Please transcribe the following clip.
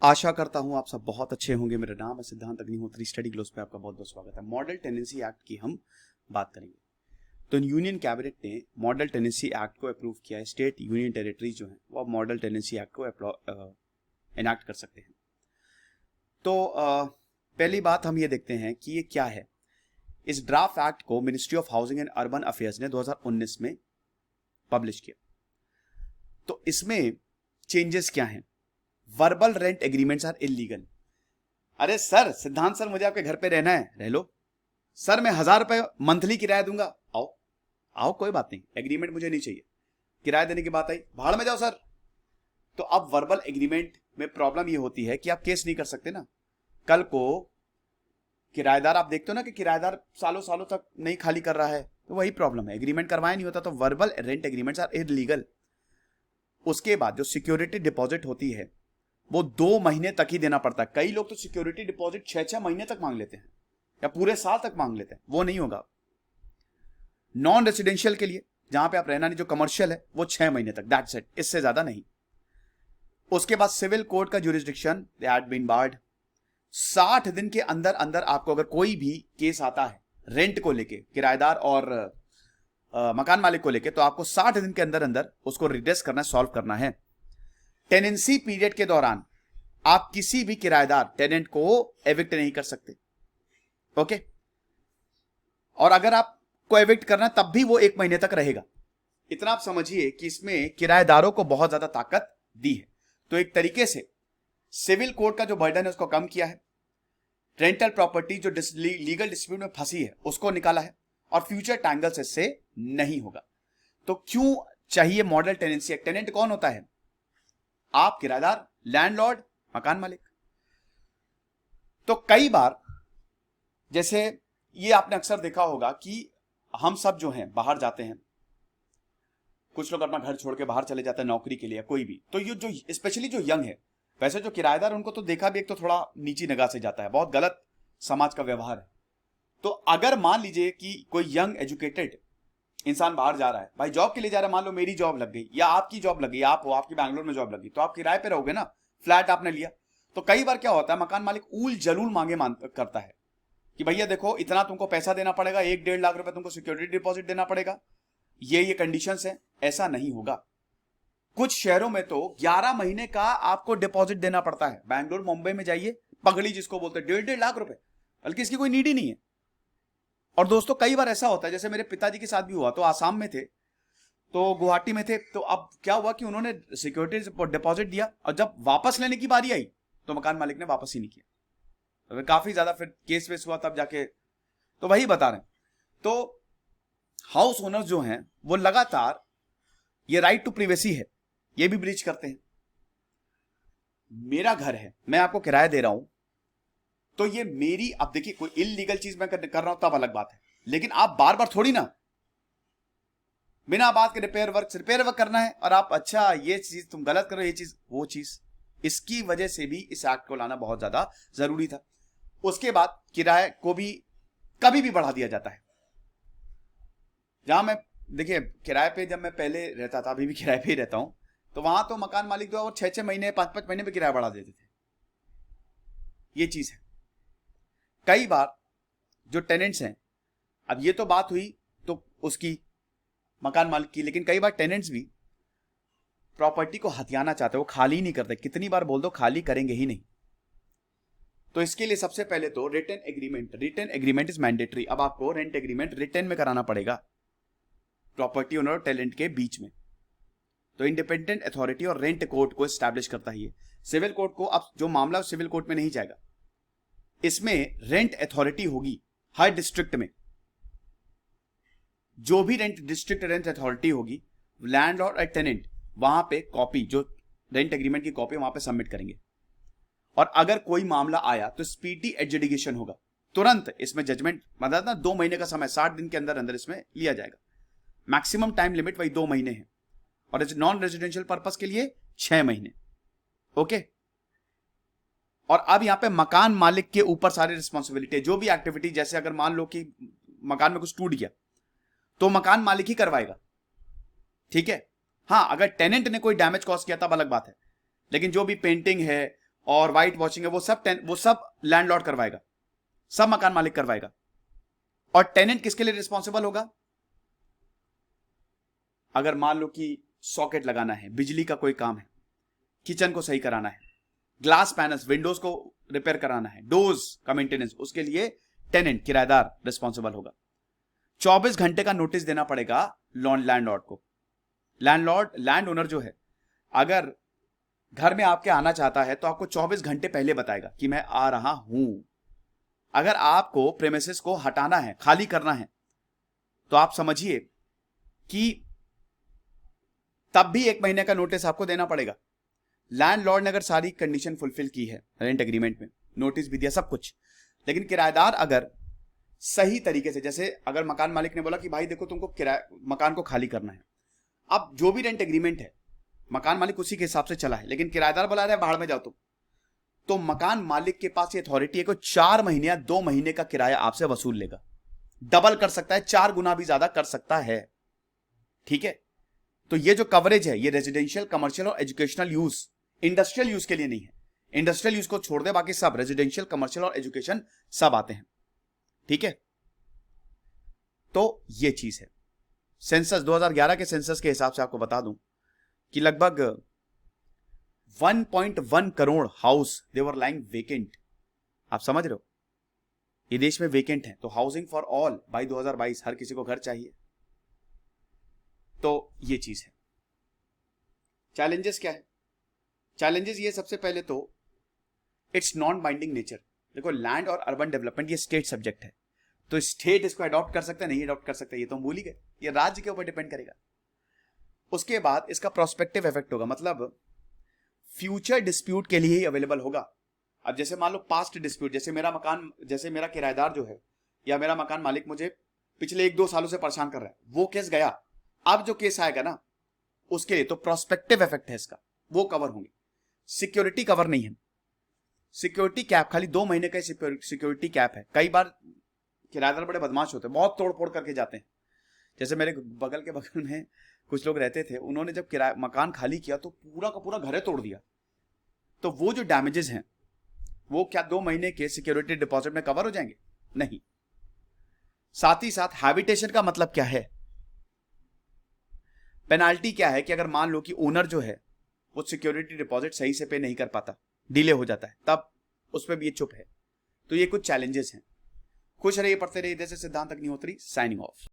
आशा करता हूं आप सब बहुत अच्छे होंगे। मेरा नाम है सिद्धांत अग्निहोत्री। स्टडी ग्लोस पे आपका बहुत बहुत स्वागत है। मॉडल टेनेंसी एक्ट की हम बात करेंगे। तो यूनियन कैबिनेट ने मॉडल टेनेंसी एक्ट को अप्रूव किया है। स्टेट यूनियन टेरिटरीज जो हैं वो अब मॉडल टेनेंसी एक्ट को एनैक्ट कर सकते हैं। तो पहली बात हम ये देखते हैं कि ये क्या है। इस ड्राफ्ट एक्ट को ministry of housing and urban affairs ने 2019 में पब्लिश किया। तो इसमें चेंजेस क्या हैं? Verbal rent agreements are illegal. अरे सर, सिद्धांत सर, मुझे आपके घर पे रहना है, रह लो सर। मैं 1000 रुपए मंथली किराया दूंगा, आओ आओ, कोई बात नहीं, एग्रीमेंट मुझे नहीं चाहिए। किराया देने की बात आई, भाड़ में जाओ सर। तो अब वर्बल एग्रीमेंट में प्रॉब्लम ये होती है कि आप केस नहीं कर सकते ना। कल को किराएदार, आप देखते हो ना कि किराएदार सालों सालों तक नहीं खाली कर रहा है, तो वही प्रॉब्लम है, एग्रीमेंट करवाया नहीं होता। तो verbal rent agreements are illegal. उसके बाद जो सिक्योरिटी डिपॉजिट होती है वो 2 महीने तक ही देना पड़ता है। कई लोग तो सिक्योरिटी डिपॉजिट 6-6 महीने तक मांग लेते हैं या पूरे साल तक मांग लेते हैं, वो नहीं होगा। नॉन रेसिडेंशियल के लिए, जहां पे आप रहना नहीं, जो कमर्शियल है, वो 6 महीने तक, दैट्स इट, इससे ज्यादा नहीं। उसके बाद सिविल कोर्ट का jurisdiction they had been barred. 60 दिन के अंदर अंदर आपको अगर कोई भी केस आता है रेंट को लेके, किराएदार और मकान मालिक को लेके, तो आपको 60 दिन के अंदर अंदर उसको रिड्रेस करना, सॉल्व करना है। टेनेंसी पीरियड के दौरान आप किसी भी किराएदार टेनेंट को एविक्ट नहीं कर सकते, ओके। और अगर आपको एविक्ट करना तब भी वो 1 महीने तक रहेगा। इतना आप समझिए कि इसमें किराएदारों को बहुत ज्यादा ताकत दी है। तो एक तरीके से सिविल कोर्ट का जो बर्डन है उसको कम किया है। रेंटल प्रॉपर्टी जो लीगल डिस्प्यूट में फंसी है उसको निकाला है, और फ्यूचर टैंगल्स इससे नहीं होगा। तो क्यों चाहिए मॉडल टेनेंसी एक्ट? टेनेंट कौन होता है? आप किराएदार, लैंडलॉर्ड, मकान मालिक। तो कई बार, जैसे ये आपने अक्सर देखा होगा कि हम सब जो हैं बाहर जाते हैं, कुछ लोग अपना घर छोड़ के बाहर चले जाते हैं नौकरी के लिए, कोई भी। तो ये जो स्पेशली जो यंग है, वैसे जो किराएदार उनको तो देखा भी एक तो थोड़ा नीची निगाह से जाता है, बहुत गलत समाज का व्यवहार है। तो अगर मान लीजिए कि कोई यंग एजुकेटेड इंसान बाहर जा रहा है, भाई जॉब के लिए जा रहा है, मान लो मेरी जॉब लग गई या आपकी जॉब लग गई, आप हो, आपकी बैंगलोर में जॉब लगी, तो आप किराए पे रहोगे ना, फ्लैट आपने लिया। तो कई बार क्या होता है, मकान मालिक ऊल जलूल मांगे करता है कि भैया देखो, इतना तुमको पैसा देना पड़ेगा, 1-1.5 लाख रुपए तुमको सिक्योरिटी डिपॉजिट देना पड़ेगा, ये कंडीशंस है। ऐसा नहीं होगा। कुछ शहरों में तो 11 महीने का आपको डिपॉजिट देना पड़ता है। बैंगलोर, मुंबई में जाइए, पगड़ी जिसको बोलते हैं, 1.5-1.5 लाख रुपए, बल्कि इसकी कोई नीड ही नहीं है। और दोस्तों कई बार ऐसा होता है, जैसे मेरे पिताजी के साथ भी हुआ। तो आसाम में थे, तो गुवाहाटी में थे, तो अब क्या हुआ कि उन्होंने सिक्योरिटी डिपॉजिट दिया, और जब वापस लेने की बारी आई तो मकान मालिक ने वापस ही नहीं किया। तो काफी ज्यादा फिर केस वेस हुआ, तब जाके। तो वही बता रहे हैं। तो हाउस ओनर्स जो हैं वो लगातार, ये राइट टू प्राइवेसी है, ये भी ब्रीच करते हैं। मेरा घर है, मैं आपको किराया दे रहा हूं, तो ये मेरी, अब देखिए कोई इलीगल चीज मैं कर रहा हूं तब अलग बात है, लेकिन आप बार बार थोड़ी ना बिना बात के रिपेयर वर्क करना है, और आप अच्छा ये चीज तुम गलत कर रहे हो, ये चीज वो चीज। इसकी वजह से भी इस एक्ट को लाना बहुत ज्यादा जरूरी था। उसके बाद किराए को भी कभी भी बढ़ा दिया जाता है। जहां मैं, देखिए किराए पे जब मैं पहले रहता था, अभी भी किराए पे ही रहता हूं, तो वहां तो मकान मालिक जो 6-6 महीने, 5-5 महीने पे किराया बढ़ा देते थे। ये चीज है। कई बार जो टेनेंट्स हैं, अब ये तो बात हुई तो उसकी, मकान मालिक की, लेकिन कई बार टेनेंट्स भी प्रॉपर्टी को हथियाना चाहते हैं, वो खाली नहीं करते। कितनी बार बोल दो, खाली करेंगे ही नहीं। तो इसके लिए सबसे पहले तो रिटन एग्रीमेंट इज मैंडेटरी। अब आपको रेंट एग्रीमेंट रिटन में कराना पड़ेगा प्रॉपर्टी ओनर और टेनेंट के बीच में। तो इंडिपेंडेंट अथॉरिटी और रेंट कोर्ट को एस्टैब्लिश करता है ये। सिविल कोर्ट को, अब जो मामला सिविल कोर्ट में नहीं जाएगा, इसमें रेंट अथॉरिटी होगी हर डिस्ट्रिक्ट में। जो भी डिस्ट्रिक्ट रेंट अथॉरिटी होगी, लैंडलॉर्ड और टेनेंट वहां पे कॉपी, जो रेंट एग्रीमेंट की कॉपी वहां पे सबमिट करेंगे। और अगर कोई मामला आया तो स्पीडी एडजुडिकेशन होगा, तुरंत इसमें जजमेंट, मतलब ना 2 महीने का समय, 60 दिन के अंदर अंदर इसमें लिया जाएगा। मैक्सिमम टाइम लिमिट वही 2 महीने है, और नॉन रेजिडेंशियल पर्पस के लिए 6 महीने, ओके। और अब यहां पे मकान मालिक के ऊपर सारी रिस्पॉन्सिबिलिटी, जो भी एक्टिविटी, जैसे अगर मान लो कि मकान में कुछ टूट गया तो मकान मालिक ही करवाएगा, ठीक है। हाँ, अगर टेनेंट ने कोई डैमेज कॉज किया तब अलग बात है, लेकिन जो भी पेंटिंग है, और वाइट वॉशिंग है, वो सब लैंडलॉर्ड करवाएगा, सब मकान मालिक करवाएगा। और टेनेंट किसके लिए रिस्पॉन्सिबल होगा? अगर मान लो कि सॉकेट लगाना है, बिजली का कोई काम है, किचन को सही कराना है, ग्लास पैनल्स, विंडोज को रिपेयर कराना है, डोर्स का मेंटेनेंस, उसके लिए टेनेंट, किराएदार रिस्पॉन्सिबल होगा। 24 घंटे का नोटिस देना पड़ेगा लैंडलॉर्ड को। लैंड ओनर जो है, अगर घर में आपके आना चाहता है तो आपको 24 घंटे पहले बताएगा कि मैं आ रहा हूं। अगर आपको प्रेमिसेस को हटाना है, खाली करना है, तो आप समझिए कि तब भी 1 महीने का नोटिस आपको देना पड़ेगा। लैंडलॉर्ड ने अगर सारी कंडीशन फुलफिल की है रेंट एग्रीमेंट में, नोटिस भी दिया, सब कुछ, लेकिन किराएदार अगर सही तरीके से, जैसे अगर मकान मालिक ने बोला कि भाई देखो तुमको मकान को खाली करना है, अब जो भी रेंट एग्रीमेंट है मकान मालिक उसी के हिसाब से चला है, लेकिन किराएदार बोला रहा है बाहर में जाओ तुम, तो मकान मालिक के पास ये अथॉरिटी है कि 4 महीने या 2 महीने का किराया आपसे वसूल लेगा। डबल कर सकता है, 4 गुना भी ज्यादा कर सकता है। ठीक है, तो ये जो कवरेज है ये रेजिडेंशियल, कमर्शियल और एजुकेशनल यूज, इंडस्ट्रियल यूज के लिए नहीं है। इंडस्ट्रियल यूज को छोड़ दे, बाकी सब रेजिडेंशियल, कमर्शियल और एजुकेशन सब आते हैं। ठीक है, तो ये चीज है। सेंसस 2011 के सेंसस के हिसाब से आपको बता दूं कि लगभग 1.1 crore house they were lying vacant. आप समझ रहे हो, ये देश में वेकेंट है। तो हाउसिंग फॉर ऑल बाय 2022, हर किसी को घर चाहिए। तो ये चीज है। चैलेंजेस क्या है? चैलेंजेस ये, सबसे पहले तो इट्स नॉन बाइंडिंग नेचर। देखो, लैंड और अर्बन डेवलपमेंट ये स्टेट सब्जेक्ट है, तो स्टेट इसको अडॉप्ट कर सकते हैं, नहीं अडॉप्ट कर सकते, ये तो हम भूल ही गए, ये राज्य के ऊपर डिपेंड करेगा। उसके बाद इसका प्रोस्पेक्टिव इफेक्ट होगा, मतलब फ्यूचर डिस्प्यूट के लिए ही अवेलेबल होगा। अब जैसे मान लो पास्ट डिस्प्यूट, जैसे मेरा किराएदार जो है या मेरा मकान मालिक मुझे पिछले 1-2 सालों से परेशान कर रहा है, वो केस गया, अब जो केस आएगा ना उसके लिए तो प्रोस्पेक्टिव इफेक्ट है इसका, वो कवर होंगे। सिक्योरिटी कवर नहीं है। सिक्योरिटी कैप खाली 2 महीने का सिक्योरिटी कैप है। कई बार किराएदार बड़े बदमाश होते हैं, बहुत तोड़ फोड़ करके जाते हैं। जैसे मेरे बगल में कुछ लोग रहते थे, उन्होंने जब मकान खाली किया तो पूरा का पूरा घर तोड़ दिया। तो वो जो डैमेजेस हैं वो क्या 2 महीने के सिक्योरिटी डिपॉजिट में कवर हो जाएंगे? नहीं। साथ ही साथ हैबिटेशन का मतलब क्या है? पेनाल्टी क्या है कि अगर मान लो कि ओनर जो है वो सिक्योरिटी डिपॉजिट सही से पे नहीं कर पाता, डिले हो जाता है, तब उस पर भी ये चुप है। तो ये कुछ चैलेंजेस हैं। खुश रहिए, पढ़ते रहिए। जैसे सिद्धांत अग्निहोत्री, साइनिंग ऑफ।